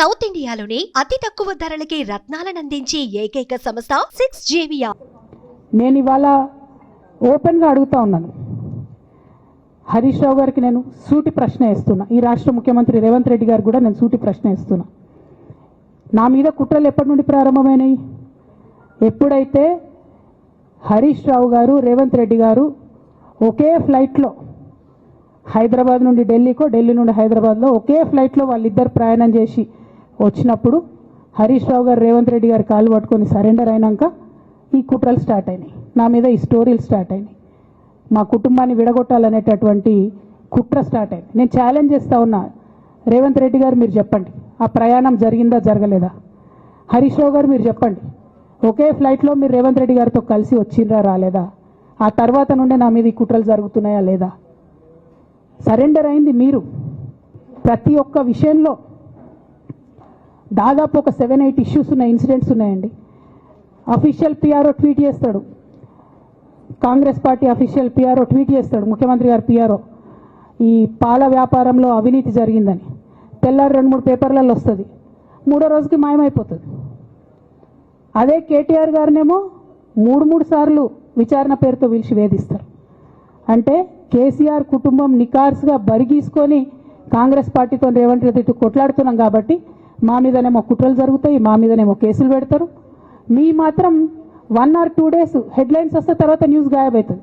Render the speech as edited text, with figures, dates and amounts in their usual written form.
South ఇండియాలోని అతి తక్కువ ధరలకి రత్నాలనందించే ఏకైక సంస్థ 6JVR. నేను ఇవాళ ఓపెన్గా అడుగుతా ఉన్నాను. హరీష్ రావు గారికి నేను సూటి ప్రశ్న వేస్తున్నా. ఈ రాష్ట్ర ముఖ్యమంత్రి రేవంత్ రెడ్డి గారు కూడా నేను సూటి ప్రశ్న వేస్తున్నా. నా మీద కుట్రలు ఎప్పటి నుండి ప్రారంభమైనాయి? ఎప్పుడైతే హరీష్ రావు గారు రేవంత్ రెడ్డి గారు ఒకే ఫ్లైట్లో హైదరాబాద్ నుండి ఢిల్లీకో, ఢిల్లీ నుండి హైదరాబాద్లో ఒకే ఫ్లైట్లో వాళ్ళిద్దరు ప్రయాణం చేసి వచ్చినప్పుడు హరీష్ రావు గారు రేవంత్ రెడ్డి గారు కాలు పట్టుకొని సరెండర్ అయినాక ఈ కుట్రలు స్టార్ట్ అయినాయి. నా మీద ఈ స్టోరీలు స్టార్ట్ అయినాయి. మా కుటుంబాన్ని విడగొట్టాలనేటటువంటి కుట్ర స్టార్ట్ అయింది. నేను ఛాలెంజ్ చేస్తూ ఉన్నా, రేవంత్ రెడ్డి గారు మీరు చెప్పండి, ఆ ప్రయాణం జరిగిందా జరగలేదా? హరీష్ రావు గారు మీరు చెప్పండి, ఒకే ఫ్లైట్లో మీరు రేవంత్ రెడ్డి గారితో కలిసి వచ్చిండ్రా రాలేదా? ఆ తర్వాత నుండే నా మీద ఈ కుట్రలు జరుగుతున్నాయా లేదా? సరెండర్ అయింది మీరు. ప్రతి ఒక్క విషయంలో దాదాపు ఒక 7-8 ఇష్యూస్ ఉన్నాయి, ఇన్సిడెంట్స్ ఉన్నాయండి. అఫీషియల్ పిఆర్ఓ ట్వీట్ చేస్తాడు, Congress party official PRO tweet చేస్తాడు, ముఖ్యమంత్రి గారు పిఆర్ఓ, ఈ పాల వ్యాపారంలో అవినీతి జరిగిందని. తెల్లారి 2-3 పేపర్లలో వస్తుంది, 3వ రోజుకి మాయమైపోతుంది. అదే కేటీఆర్ గారినేమో 3 సార్లు విచారణ పేరుతో పిలిచి వేధిస్తారు. అంటే కేసీఆర్ కుటుంబం నికార్స్గా బరిగీసుకొని కాంగ్రెస్ పార్టీతో రేవంత్ రెడ్డి కొట్లాడుతున్నాం కాబట్టి మా మీదనేమో కుట్రలు జరుగుతాయి, మా మీదనేమో కేసులు పెడతారు. మీ మాత్రం 1 or 2 days హెడ్లైన్స్ వస్తే తర్వాత న్యూస్ గాయబవుతుంది.